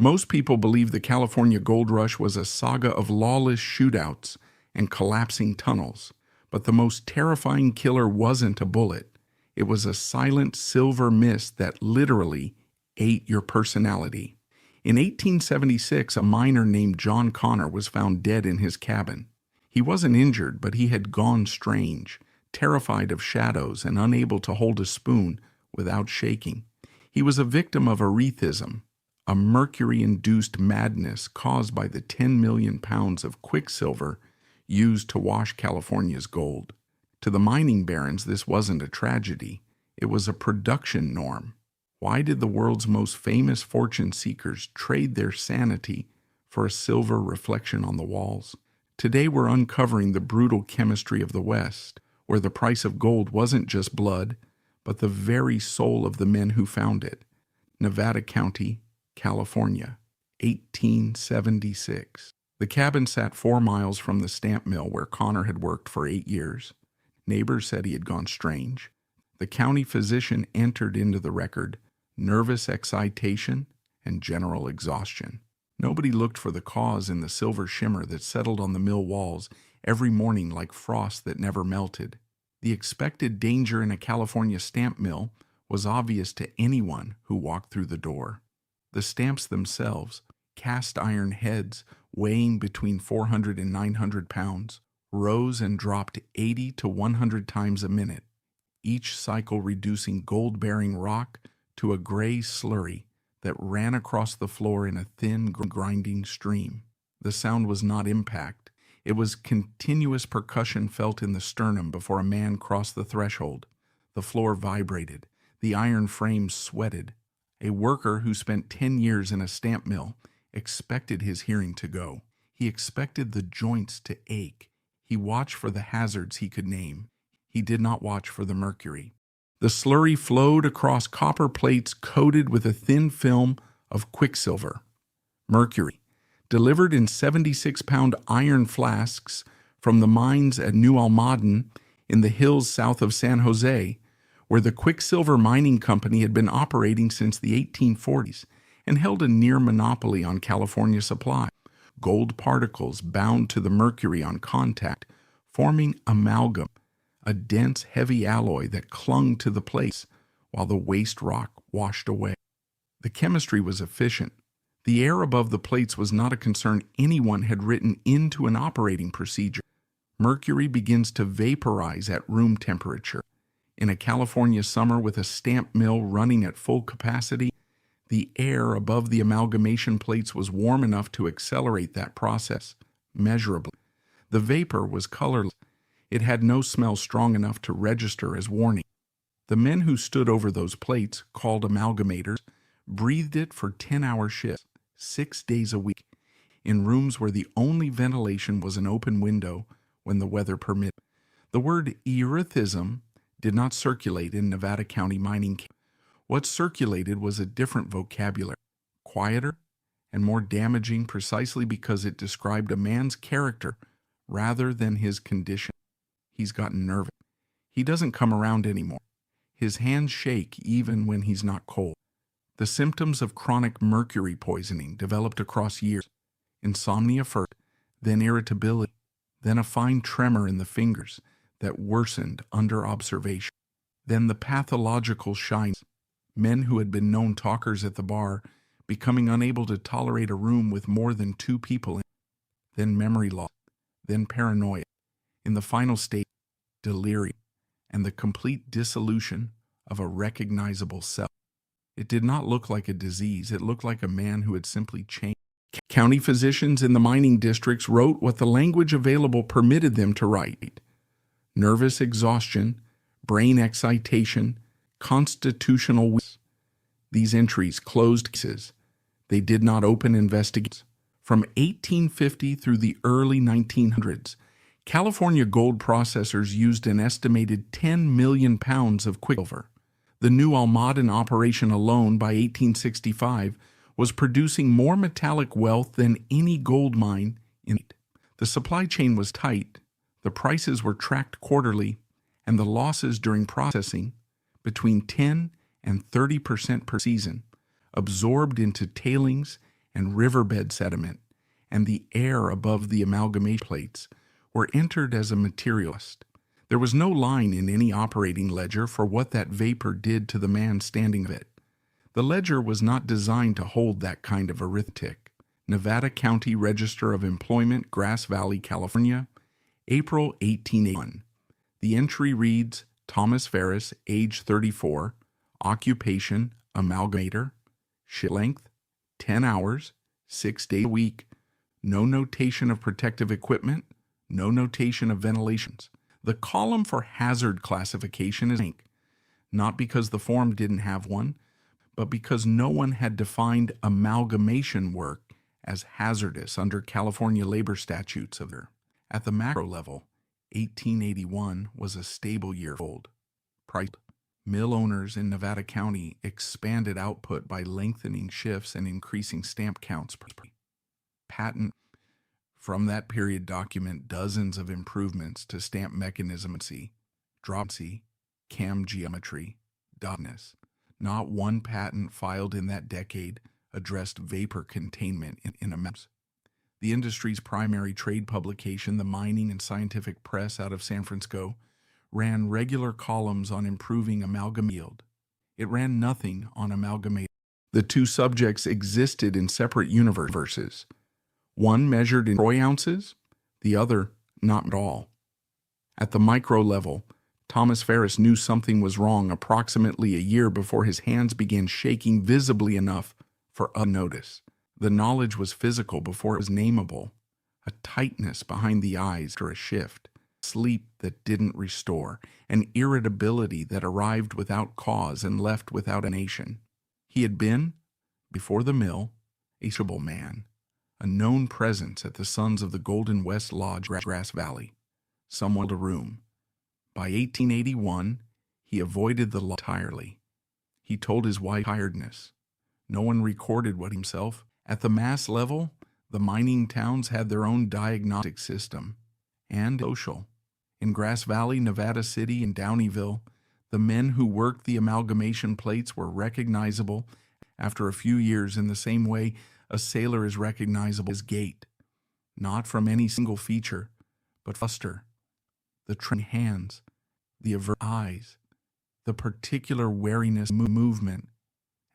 Most people believe the California gold rush was a saga of lawless shootouts and collapsing tunnels. But the most terrifying killer wasn't a bullet. It was a silent silver mist that literally ate your personality. In 1876, a miner named John Connor was found dead in his cabin. He wasn't injured, but he had gone strange, terrified of shadows and unable to hold a spoon without shaking. He was a victim of erethism, a mercury-induced madness caused by the 10 million pounds of quicksilver used to wash California's gold. To the mining barons, this wasn't a tragedy. It was a production norm. Why did the world's most famous fortune seekers trade their sanity for a silver reflection on the walls? Today we're uncovering the brutal chemistry of the West, where the price of gold wasn't just blood, but the very soul of the men who found it. Nevada County, California, 1876. The cabin sat 4 miles from the stamp mill where Connor had worked for 8 years. Neighbors said he had gone strange. The county physician entered into the record nervous excitation and general exhaustion. Nobody looked for the cause in the silver shimmer that settled on the mill walls every morning like frost that never melted. The expected danger in a California stamp mill was obvious to anyone who walked through the door. The stamps themselves, cast iron heads weighing between 400 and 900 pounds, rose and dropped 80 to 100 times a minute, each cycle reducing gold-bearing rock to a gray slurry that ran across the floor in a thin, grinding stream. The sound was not impact. It was continuous percussion felt in the sternum before a man crossed the threshold. The floor vibrated. The iron frames sweated. A worker who spent 10 years in a stamp mill expected his hearing to go. He expected the joints to ache. He watched for the hazards he could name. He did not watch for the mercury. The slurry flowed across copper plates coated with a thin film of quicksilver. Mercury, delivered in 76-pound iron flasks from the mines at New Almaden in the hills south of San Jose, where the Quicksilver Mining Company had been operating since the 1840s and held a near monopoly on California supply. Gold particles bound to the mercury on contact, forming amalgam, a dense, heavy alloy that clung to the plates while the waste rock washed away. The chemistry was efficient. The air above the plates was not a concern anyone had written into an operating procedure. Mercury begins to vaporize at room temperature. In a California summer with a stamp mill running at full capacity, the air above the amalgamation plates was warm enough to accelerate that process measurably. The vapor was colorless. It had no smell strong enough to register as warning. The men who stood over those plates, called amalgamators, breathed it for 10-hour shifts, 6 days a week, in rooms where the only ventilation was an open window when the weather permitted. The word erethism did not circulate in Nevada County mining camp. What circulated was a different vocabulary, quieter and more damaging precisely because it described a man's character rather than his condition. He's gotten nervous. He doesn't come around anymore. His hands shake even when he's not cold. The symptoms of chronic mercury poisoning developed across years. Insomnia first, then irritability, then a fine tremor in the fingers that worsened under observation. Then the pathological shyness. Men who had been known talkers at the bar becoming unable to tolerate a room with more than 2 people in. Then memory loss, then paranoia. In the final state, delirium, and the complete dissolution of a recognizable self. It did not look like a disease. It looked like a man who had simply changed. County physicians in the mining districts wrote what the language available permitted them to write. Nervous exhaustion, brain excitation, constitutional weakness. These entries closed cases. They did not open investigations. From 1850 through the early 1900s, California gold processors used an estimated 10 million pounds of quicksilver. The New Almaden operation alone by 1865 was producing more metallic wealth than any gold mine in it. The supply chain was tight, the prices were tracked quarterly, and the losses during processing, between 10 and 30% per season, absorbed into tailings and riverbed sediment, and the air above the amalgamation plates were entered as a materialist. There was no line in any operating ledger for what that vapor did to the man standing of it. The ledger was not designed to hold that kind of arithmetic. Nevada County Register of Employment, Grass Valley, California, April 1881. The entry reads, Thomas Ferris, age 34, occupation, amalgamator, shift length, 10 hours, 6 days a week, no notation of protective equipment, no notation of ventilations. The column for hazard classification is blank, not because the form didn't have one, but because no one had defined amalgamation work as hazardous under California labor statutes of their. At the macro level, 1881 was a stable year old. Price. Mill owners in Nevada County expanded output by lengthening shifts and increasing stamp counts per patent. From that period document dozens of improvements to stamp mechanism, dropsy, cam geometry, dotness. Not one patent filed in that decade addressed vapor containment in a mess. The industry's primary trade publication, the Mining and Scientific Press out of San Francisco, ran regular columns on improving amalgam yield. It ran nothing on amalgamation. The two subjects existed in separate universes. One measured in troy ounces, the other not at all. At the micro level, Thomas Ferris knew something was wrong approximately a year before his hands began shaking visibly enough for unnotice. The knowledge was physical before it was nameable. A tightness behind the eyes after a shift, sleep that didn't restore, an irritability that arrived without cause and left without a nation. He had been, before the mill, a sociable man, a known presence at the Sons of the Golden West Lodge, Grass Valley. Someone held a room. By 1881, he avoided the law entirely. He told his wife tiredness. No one recorded what himself. At the mass level, the mining towns had their own diagnostic system and social. In Grass Valley, Nevada City, and Downeyville, the men who worked the amalgamation plates were recognizable after a few years in the same way a sailor is recognizable as gait, not from any single feature, but fluster, the trained hands, the avert eyes, the particular wariness movement,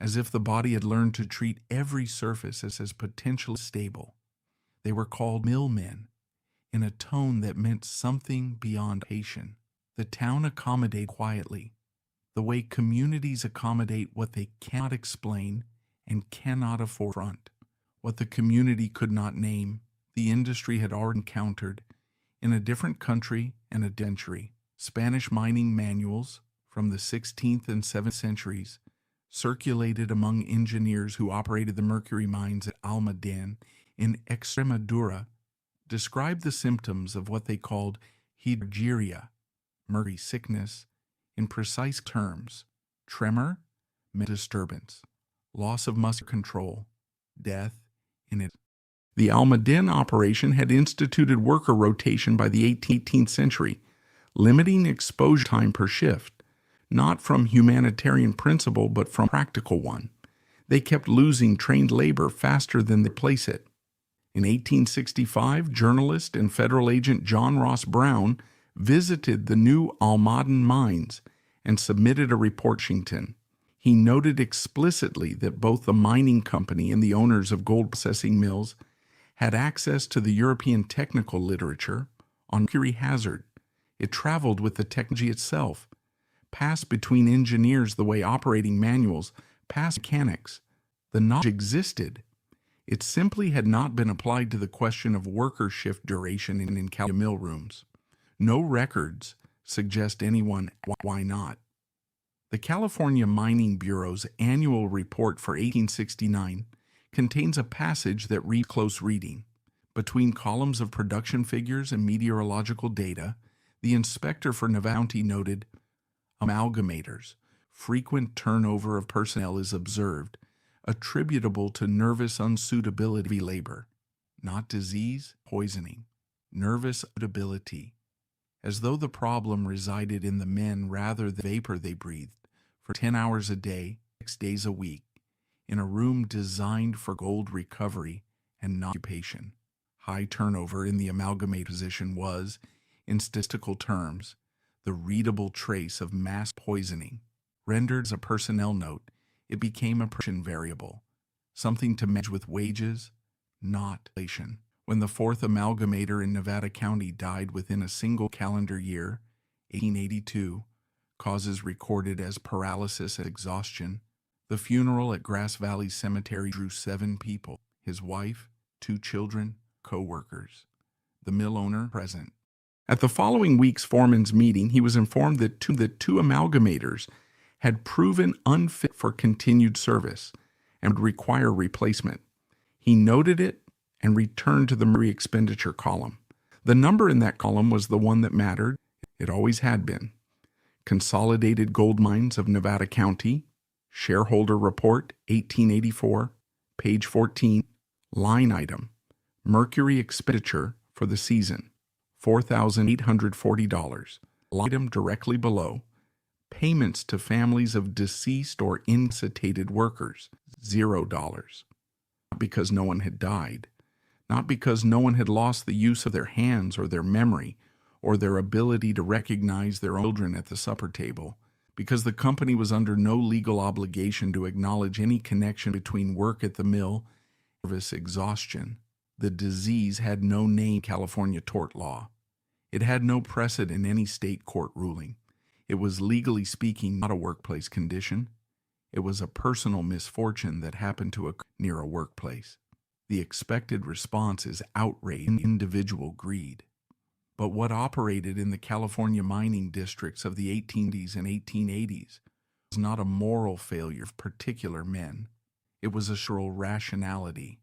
as if the body had learned to treat every surface as potentially stable. They were called millmen, in a tone that meant something beyond patient. The town accommodated quietly, the way communities accommodate what they cannot explain and cannot afford front. What the community could not name, the industry had already encountered in a different country and a century. Spanish mining manuals from the 16th and 17th centuries circulated among engineers who operated the mercury mines at Almaden in Extremadura described the symptoms of what they called hydrogeria, mercury sickness, in precise terms: tremor, mental disturbance, loss of muscle control, death in it. The Almaden operation had instituted worker rotation by the 18th century, limiting exposure time per shift, not from humanitarian principle but from practical one. They kept losing trained labor faster than they replaced it. In 1865, journalist and federal agent John Ross Brown visited the new Almaden mines and submitted a report to Washington. He noted explicitly that both the mining company and the owners of gold processing mills had access to the European technical literature on mercury hazard. It traveled with the technology itself, passed between engineers the way operating manuals pass mechanics. The knowledge existed. It simply had not been applied to the question of worker shift duration in California mill rooms. No records suggest anyone why not. The California Mining Bureau's annual report for 1869 contains a passage that reads close reading. Between columns of production figures and meteorological data, the inspector for Nevada County noted, amalgamators, frequent turnover of personnel is observed, attributable to nervous unsuitability labor, not disease, poisoning, nervous unsuitability, as though the problem resided in the men rather than the vapor they breathed, for 10 hours a day, 6 days a week, in a room designed for gold recovery and not occupation. High turnover in the amalgamate position was, in statistical terms, the readable trace of mass poisoning. Rendered as a personnel note, it became a production variable, something to manage with wages, not inflation. When the fourth amalgamator in Nevada County died within a single calendar year, 1882, causes recorded as paralysis and exhaustion, the funeral at Grass Valley Cemetery drew 7 people: his wife, 2 children, co-workers, the mill owner present. At the following week's foreman's meeting, he was informed that two amalgamators had proven unfit for continued service and would require replacement. He noted it and returned to the mercury expenditure column. The number in that column was the one that mattered. It always had been. Consolidated Gold Mines of Nevada County, Shareholder Report, 1884, page 14, line item, mercury expenditure for the season, $4,840. Item directly below, payments to families of deceased or incapacitated workers, $0. Not because no one had died, not because no one had lost the use of their hands or their memory or their ability to recognize their children at the supper table, because the company was under no legal obligation to acknowledge any connection between work at the mill and nervous exhaustion. The disease had no name in California tort law. It had no precedent in any state court ruling. It was, legally speaking, not a workplace condition. It was a personal misfortune that happened to occur near a workplace. The expected response is outrage and individual greed. But what operated in the California mining districts of the 1880s and 1880s was not a moral failure of particular men. It was a structural rationality,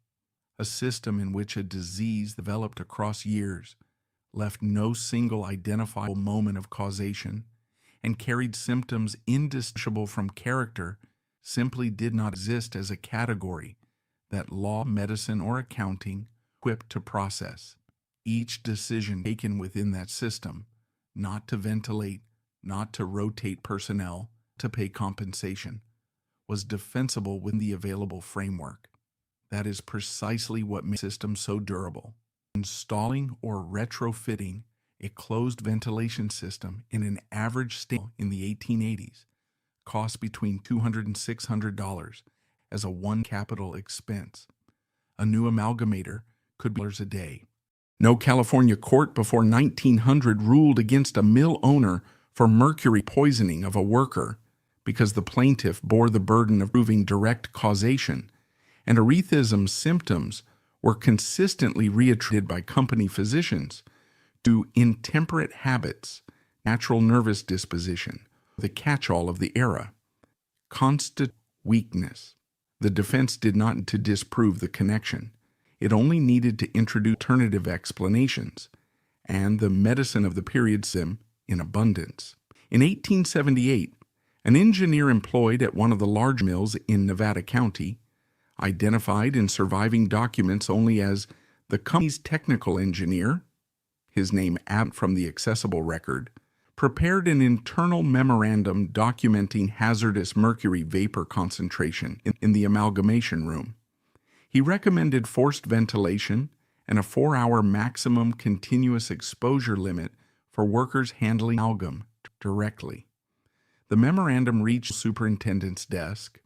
a system in which a disease developed across years, left no single identifiable moment of causation, and carried symptoms indistinguishable from character, simply did not exist as a category that law, medicine, or accounting equipped to process. Each decision taken within that system, not to ventilate, not to rotate personnel, to pay compensation, was defensible within the available framework. That is precisely what makes the system so durable. Installing or retrofitting a closed ventilation system in an average state in the 1880s cost between $200 and $600 as a one capital expense. A new amalgamator could be $1 a day. No California court before 1900 ruled against a mill owner for mercury poisoning of a worker because the plaintiff bore the burden of proving direct causation, and Arethism's symptoms were consistently reattributed by company physicians to intemperate habits, natural nervous disposition, the catch-all of the era. Constant weakness. The defense did not need to disprove the connection. It only needed to introduce alternative explanations, and the medicine of the period seemed in abundance. In 1878, an engineer employed at one of the large mills in Nevada County, identified in surviving documents only as the company's technical engineer, his name absent from the accessible record, prepared an internal memorandum documenting hazardous mercury vapor concentration in the amalgamation room. He recommended forced ventilation and a 4-hour maximum continuous exposure limit for workers handling amalgam directly. The memorandum reached the superintendent's desk.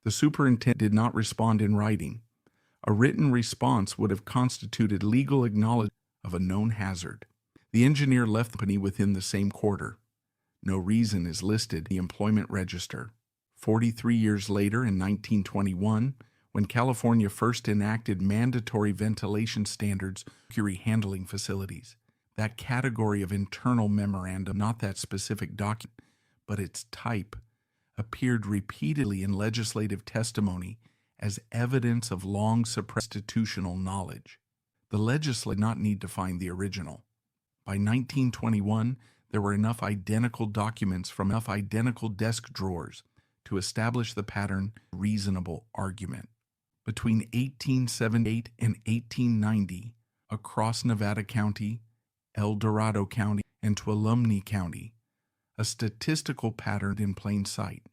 The superintendent did not respond in writing. A written response would have constituted legal acknowledgement of a known hazard. The engineer left the company within the same quarter. No reason is listed in the employment register. 43 years later, in 1921, when California first enacted mandatory ventilation standards for mercury handling facilities, that category of internal memorandum, not that specific document, but its type, appeared repeatedly in legislative testimony as evidence of long suppressed institutional knowledge. The legislature did not need to find the original. By 1921, there were enough identical documents from enough identical desk drawers to establish the pattern reasonable argument. Between 1878 and 1890, across Nevada County, El Dorado County, and Tuolumne County, a statistical pattern in plain sight.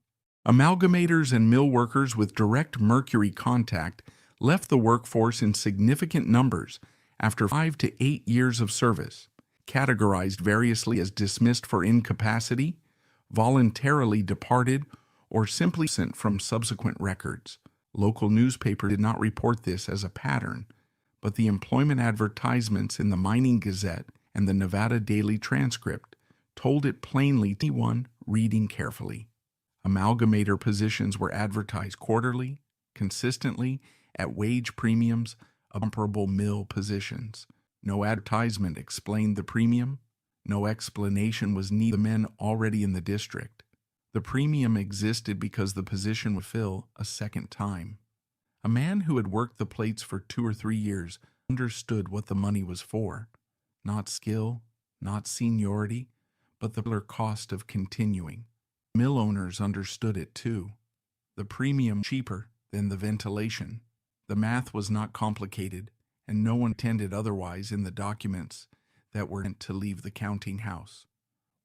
Amalgamators and mill workers with direct mercury contact left the workforce in significant numbers after 5 to 8 years of service, categorized variously as dismissed for incapacity, voluntarily departed, or simply sent from subsequent records. Local newspapers did not report this as a pattern, but the employment advertisements in the Mining Gazette and the Nevada Daily Transcript told it plainly to anyone reading carefully. Amalgamator positions were advertised quarterly, consistently, at wage premiums of comparable mill positions. No advertisement explained the premium. No explanation was needed. The men already in the district. The premium existed because the position would fill a second time. A man who had worked the plates for 2 or 3 years understood what the money was for. Not skill, not seniority, but the cost of continuing. Mill owners understood it too. The premium cheaper than the ventilation. The math was not complicated, and no one intended otherwise in the documents that were meant to leave the counting house.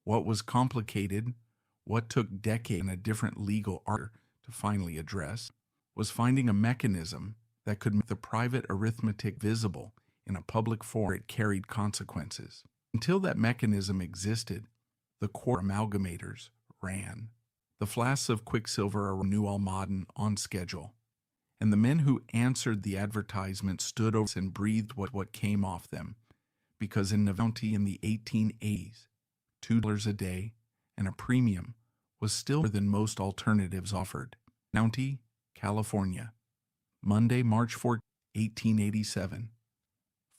What was complicated, what took decades and a different legal art to finally address, was finding a mechanism that could make the private arithmetic visible in a public forum. It carried consequences. Until that mechanism existed, the core amalgamators ran. The flasks of quicksilver are New Almaden on schedule, and the men who answered the advertisement stood over and breathed what came off them, because in Nevada in the 1880s, $2 a day and a premium was still more than most alternatives offered. County, California, Monday, March 4, 1887.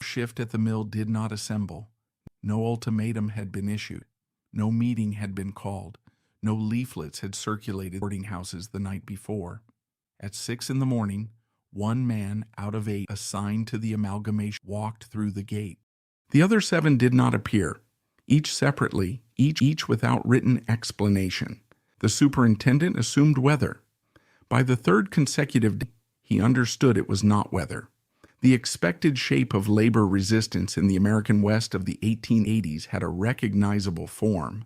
Shift at the mill did not assemble. No ultimatum had been issued. No meeting had been called. No leaflets had circulated in boarding houses the night before. At 6 in the morning, one man out of 8 assigned to the amalgamation walked through the gate. The other 7 did not appear, each separately, each without written explanation. The superintendent assumed weather. By the 3rd consecutive day, he understood it was not weather. The expected shape of labor resistance in the American West of the 1880s had a recognizable form: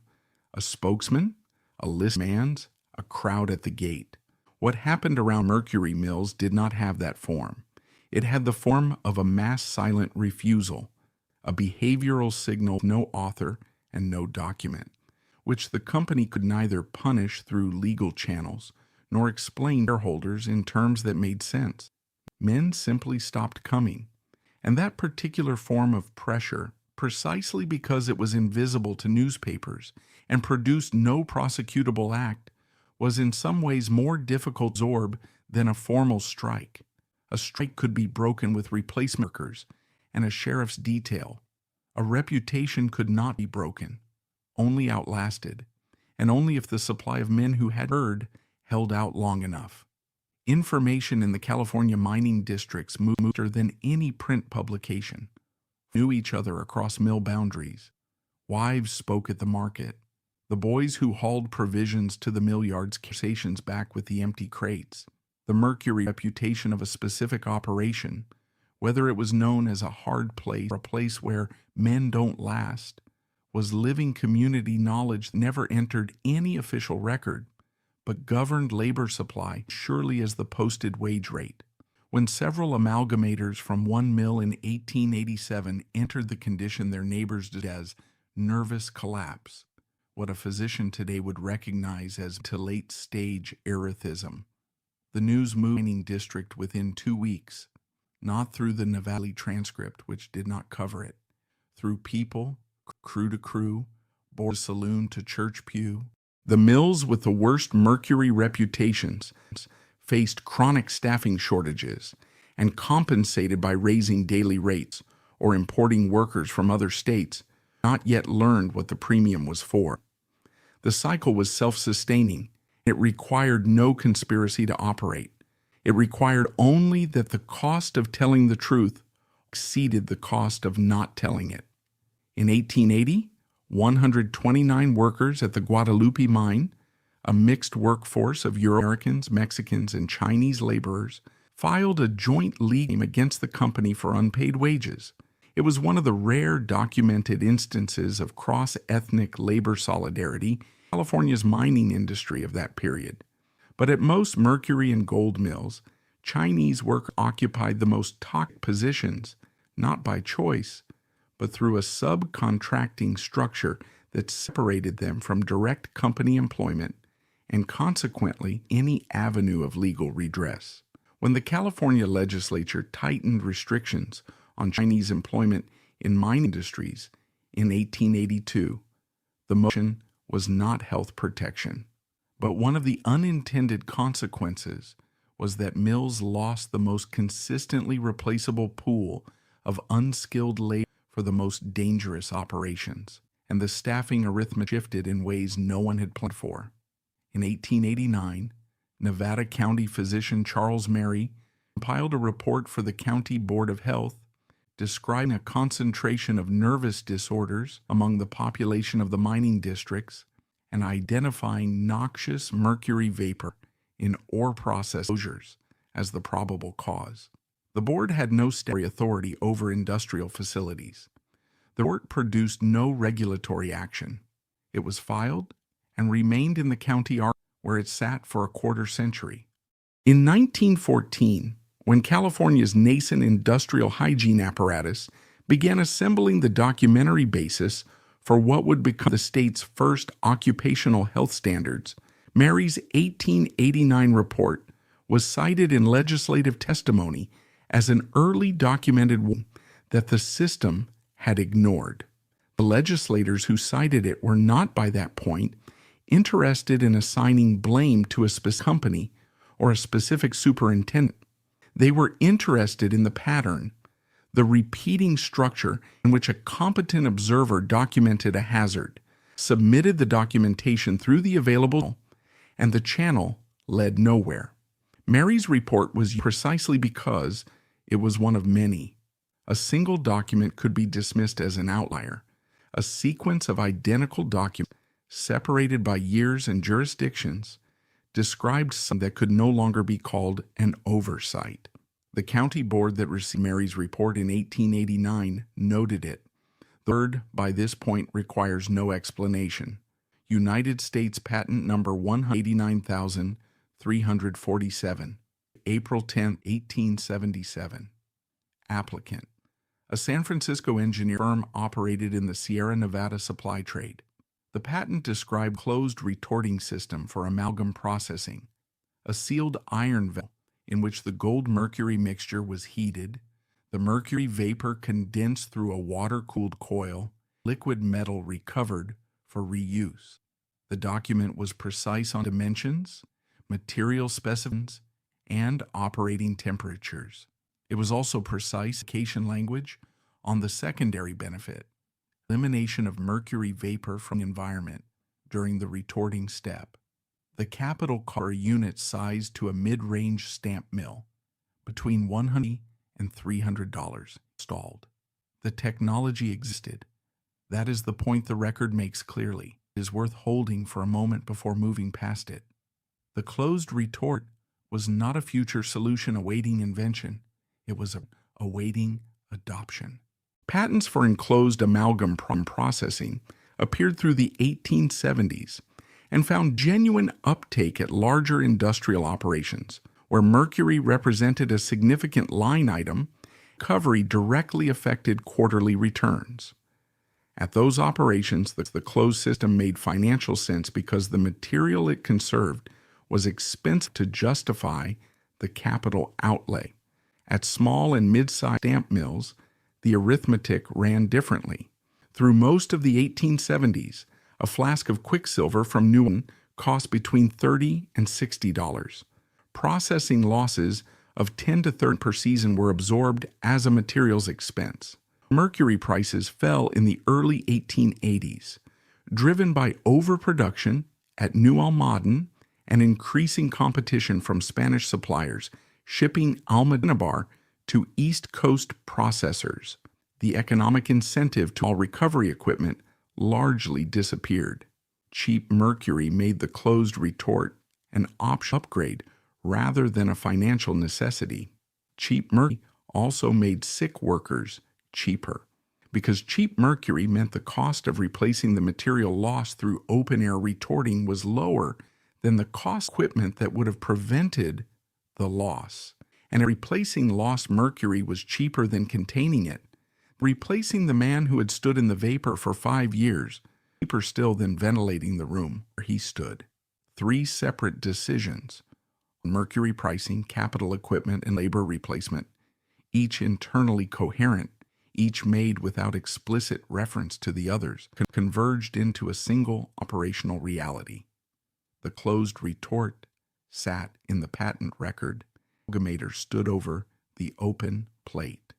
a spokesman, a list of demands, a crowd at the gate. What happened around mercury mills did not have that form. It had the form of a mass silent refusal, a behavioral signal with no author and no document, which the company could neither punish through legal channels nor explain to shareholders in terms that made sense. Men simply stopped coming, and that particular form of pressure, precisely because it was invisible to newspapers and produced no prosecutable act, was in some ways more difficult to absorb than a formal strike. A strike could be broken with replacement workers and a sheriff's detail. A reputation could not be broken, only outlasted, and only if the supply of men who had heard held out long enough. Information in the California mining districts moved faster than any print publication. Knew each other across mill boundaries. Wives spoke at the market. The boys who hauled provisions to the mill yards conversations back with the empty crates. The mercury reputation of a specific operation, whether it was known as a hard place or a place where men don't last, was living community knowledge that never entered any official record, but governed labor supply surely as the posted wage rate. When several amalgamators from one mill in 1887 entered the condition their neighbors did as nervous collapse, what a physician today would recognize as to late-stage erethism. The news moved the mining district within 2 weeks, not through the Nevada transcript, which did not cover it, through people, crew to crew, board saloon to church pew. The mills with the worst mercury reputations faced chronic staffing shortages and compensated by raising daily rates or importing workers from other states, not yet learned what the premium was for. The cycle was self-sustaining. It required no conspiracy to operate. It required only that the cost of telling the truth exceeded the cost of not telling it. In 1880, 129 workers at the Guadalupe mine, a mixed workforce of Euro-Americans, Mexicans, and Chinese laborers, filed a joint legal claim against the company for unpaid wages. It was one of the rare documented instances of cross-ethnic labor solidarity in California's mining industry of that period. But at most mercury and gold mills, Chinese workers occupied the most toxic positions, not by choice, but through a subcontracting structure that separated them from direct company employment and consequently any avenue of legal redress. When the California legislature tightened restrictions on Chinese employment in mining industries in 1882, the motion was not health protection. But one of the unintended consequences was that mills lost the most consistently replaceable pool of unskilled labor for the most dangerous operations, and the staffing arithmetic shifted in ways no one had planned for. In 1889, Nevada County physician Charles Mary compiled a report for the County Board of Health describing a concentration of nervous disorders among the population of the mining districts and identifying noxious mercury vapor in ore process closures as the probable cause. The board had no statutory authority over industrial facilities. The report produced no regulatory action. It was filed and remained in the county archive, where it sat for a quarter century. In 1914, when California's nascent industrial hygiene apparatus began assembling the documentary basis for what would become the state's first occupational health standards, Mary's 1889 report was cited in legislative testimony as an early documented one that the system had ignored. The legislators who cited it were not by that point interested in assigning blame to a specific company or a specific superintendent. They were interested in the pattern, the repeating structure in which a competent observer documented a hazard, submitted the documentation through the available, and the channel led nowhere. Mary's report was precisely because it was one of many. A single document could be dismissed as an outlier. A sequence of identical documents, separated by years and jurisdictions, described something that could no longer be called an oversight. The county board that received Mary's report in 1889 noted it. The word by this point requires no explanation. United States Patent Number 189,347, April 10, 1877. Applicant: a San Francisco engineer firm operated in the Sierra Nevada supply trade. The patent described a closed retorting system for amalgam processing, a sealed iron vessel in which the gold-mercury mixture was heated, the mercury vapor condensed through a water-cooled coil, liquid metal recovered for reuse. The document was precise on dimensions, material specifications, and operating temperatures. It was also precise application language on the secondary benefit: elimination of mercury vapor from the environment during the retorting step. The capital cost for a unit sized to a mid-range stamp mill, between $100 and $300 installed. The technology existed. That is the point the record makes clearly. It is worth holding for a moment before moving past it. The closed retort was not a future solution awaiting invention. It was awaiting adoption. Patents for enclosed amalgam processing appeared through the 1870s and found genuine uptake at larger industrial operations, where mercury represented a significant line item. Recovery directly affected quarterly returns. At those operations, the closed system made financial sense because the material it conserved was expensive to justify the capital outlay. At small and mid-sized stamp mills, the arithmetic ran differently. Through most of the 1870s, a flask of quicksilver from New Orleans cost between $30 and $60. Processing losses of 10 to 30 per season were absorbed as a materials expense. Mercury prices fell in the early 1880s, driven by overproduction at New Almaden and increasing competition from Spanish suppliers shipping almadenbar to East Coast processors. The economic incentive to all recovery equipment largely disappeared. Cheap mercury made the closed retort an optional upgrade rather than a financial necessity. Cheap mercury also made sick workers cheaper, because cheap mercury meant the cost of replacing the material lost through open-air retorting was lower than the cost equipment that would have prevented the loss. And replacing lost mercury was cheaper than containing it. Replacing the man who had stood in the vapor for 5 years, cheaper still than ventilating the room where he stood. 3 separate decisions: mercury pricing, capital equipment, and labor replacement, each internally coherent, each made without explicit reference to the others, converged into a single operational reality. The closed retort sat in the patent record. The amalgamator stood over the open plate.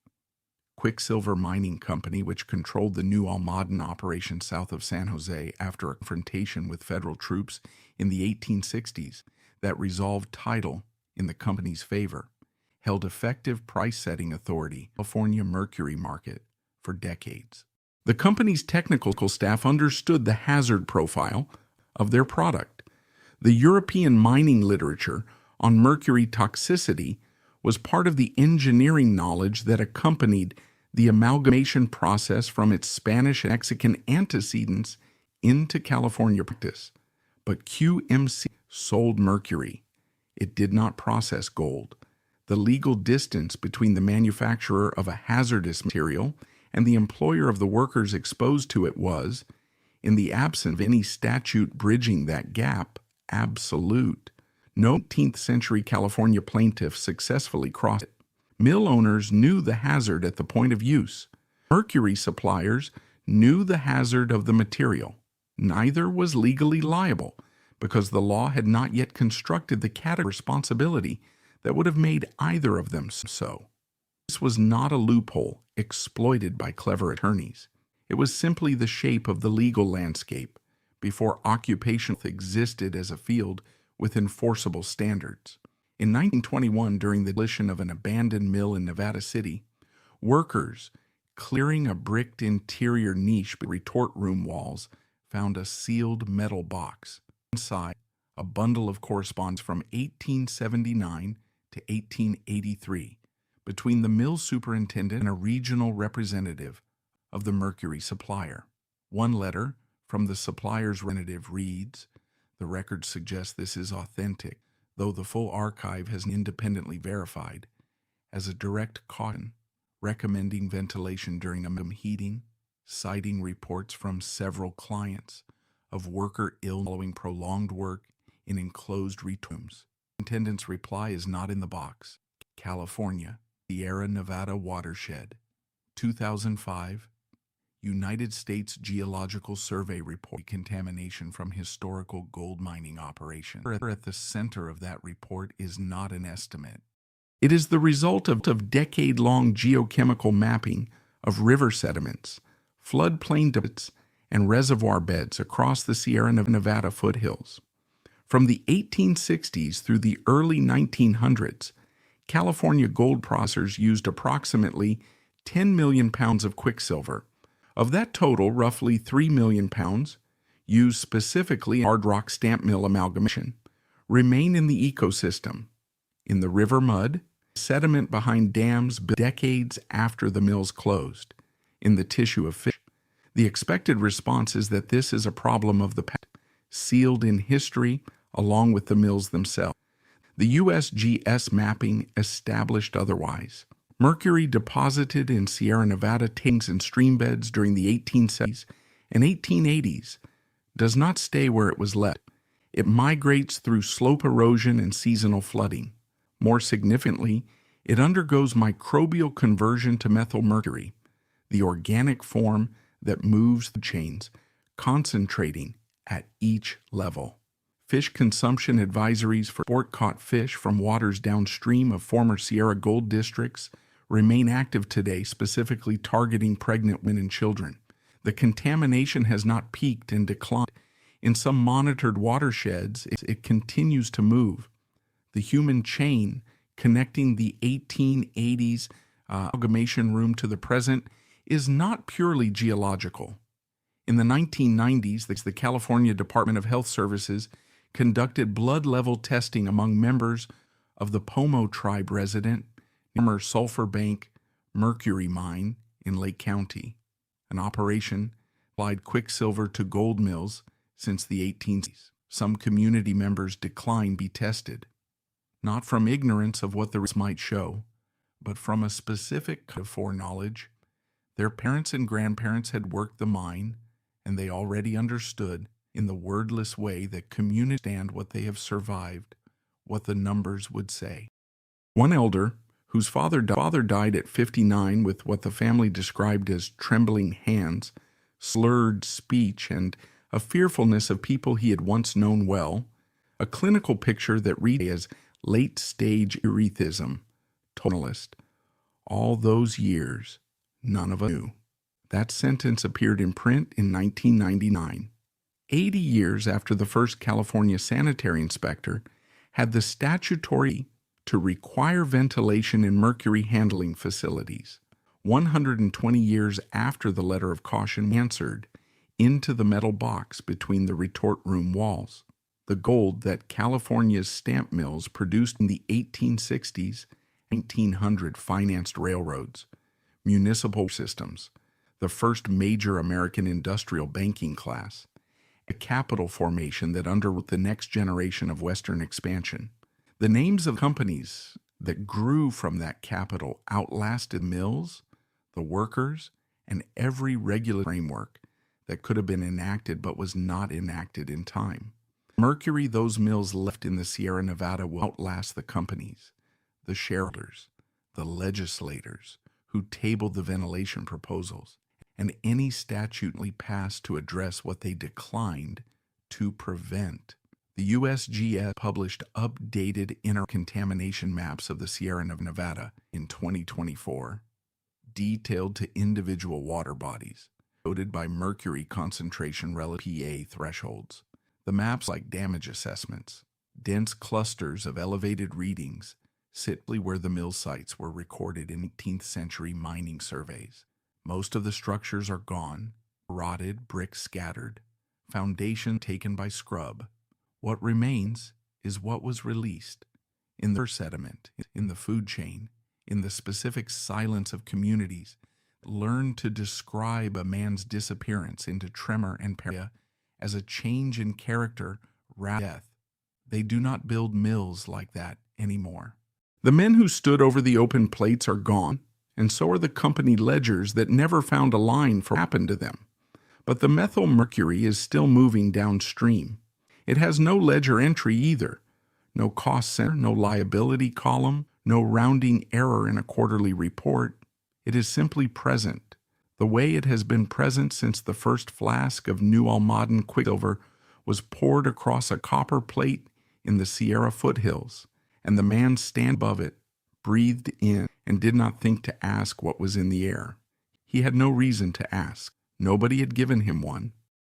Quicksilver Mining Company, which controlled the New Almaden operation south of San Jose after a confrontation with federal troops in the 1860s that resolved title in the company's favor, held effective price-setting authority in the California mercury market for decades. The company's technical staff understood the hazard profile of their product. The European mining literature on mercury toxicity was part of the engineering knowledge that accompanied the amalgamation process from its Spanish and Mexican antecedents into California practice. But QMC sold mercury. It did not process gold. The legal distance between the manufacturer of a hazardous material and the employer of the workers exposed to it was, in the absence of any statute bridging that gap, absolute. No 18th century California plaintiff successfully crossed it. Mill owners knew the hazard at the point of use. Mercury suppliers knew the hazard of the material. Neither was legally liable because the law had not yet constructed the category of responsibility that would have made either of them so. This was not a loophole exploited by clever attorneys. It was simply the shape of the legal landscape before occupation existed as a field with enforceable standards. In 1921, during the demolition of an abandoned mill in Nevada City, workers clearing a bricked interior niche between retort room walls found a sealed metal box. Inside, a bundle of correspondence from 1879 to 1883 between the mill superintendent and a regional representative of the mercury supplier. One letter from the supplier's representative reads, "The record suggests this is authentic, though the full archive has been independently verified, as a direct caution, recommending ventilation during heating, citing reports from several clients of worker ill following prolonged work in enclosed rooms. Superintendent's reply is not in the box. California, Sierra Nevada Watershed, 2005, United States Geological Survey report, contamination from historical gold mining operation." At the center of that report is not an estimate. It is the result of decade-long geochemical mapping of river sediments, floodplain deposits, and reservoir beds across the Sierra Nevada foothills. From the 1860s through the early 1900s, California gold processors used approximately 10 million pounds of quicksilver. Of that total, roughly 3 million pounds, used specifically in hard rock stamp mill amalgamation, remain in the ecosystem, in the river mud, sediment behind dams decades after the mills closed, in the tissue of fish. The expected response is that this is a problem of the past, sealed in history along with the mills themselves. The USGS mapping established otherwise. Mercury deposited in Sierra Nevada tanks and stream beds during the 1870s and 1880s does not stay where it was left. It migrates through slope erosion and seasonal flooding. More significantly, it undergoes microbial conversion to methylmercury, the organic form that moves the chains, concentrating at each level. Fish consumption advisories for sport-caught fish from waters downstream of former Sierra Gold districts remain active today, specifically targeting pregnant women and children. The contamination has not peaked and declined. In some monitored watersheds, it continues to move. The human chain connecting the 1880s amalgamation room to the present is not purely geological. In the 1990s, the California Department of Health Services conducted blood level testing among members of the Pomo tribe resident former Sulphur Bank mercury mine in Lake County, an operation applied quicksilver to gold mills since the 1860s. Some community members declined to be tested, not from ignorance of what the results might show, but from a specific kind of foreknowledge. Their parents and grandparents had worked the mine, and they already understood, in the wordless way that communities understand what they have survived, what the numbers would say. One elder, whose father died at 59 with what the family described as trembling hands, slurred speech, and a fearfulness of people he had once known well, a clinical picture that read as late-stage erethism, totalist. All those years, none of us knew. That sentence appeared in print in 1999, 80 years after the first California sanitary inspector had the statutory to require ventilation in mercury handling facilities. 120 years after the letter of caution answered into the metal box between the retort room walls. The gold that California's stamp mills produced in the 1860s, 1900 financed railroads, municipal systems, the first major American industrial banking class, a capital formation that underwent the next generation of Western expansion. The names of companies that grew from that capital outlasted mills, the workers, and every regulatory framework that could have been enacted but was not enacted in time. Mercury those mills left in the Sierra Nevada will outlast the companies, the shareholders, the legislators who tabled the ventilation proposals, and any statute passed to address what they declined to prevent. The USGS published updated intercontamination maps of the Sierra Nevada in 2024, detailed to individual water bodies, coded by mercury concentration relative PA thresholds. The maps, like damage assessments, dense clusters of elevated readings, sit where the mill sites were recorded in 18th century mining surveys. Most of the structures are gone, rotted bricks scattered, foundation taken by scrub. What remains is what was released in the sediment, in the food chain, in the specific silence of communities. Learn to describe a man's disappearance into tremor and paranoia as a change in character rather than death. They do not build mills like that anymore. The men who stood over the open plates are gone, and so are the company ledgers that never found a line for what happened to them. But the methyl mercury is still moving downstream. It has no ledger entry either, no cost center, no liability column, no rounding error in a quarterly report. It is simply present, the way it has been present since the first flask of New Almaden quicksilver was poured across a copper plate in the Sierra foothills, and the man standing above it breathed in and did not think to ask what was in the air. He had no reason to ask. Nobody had given him one.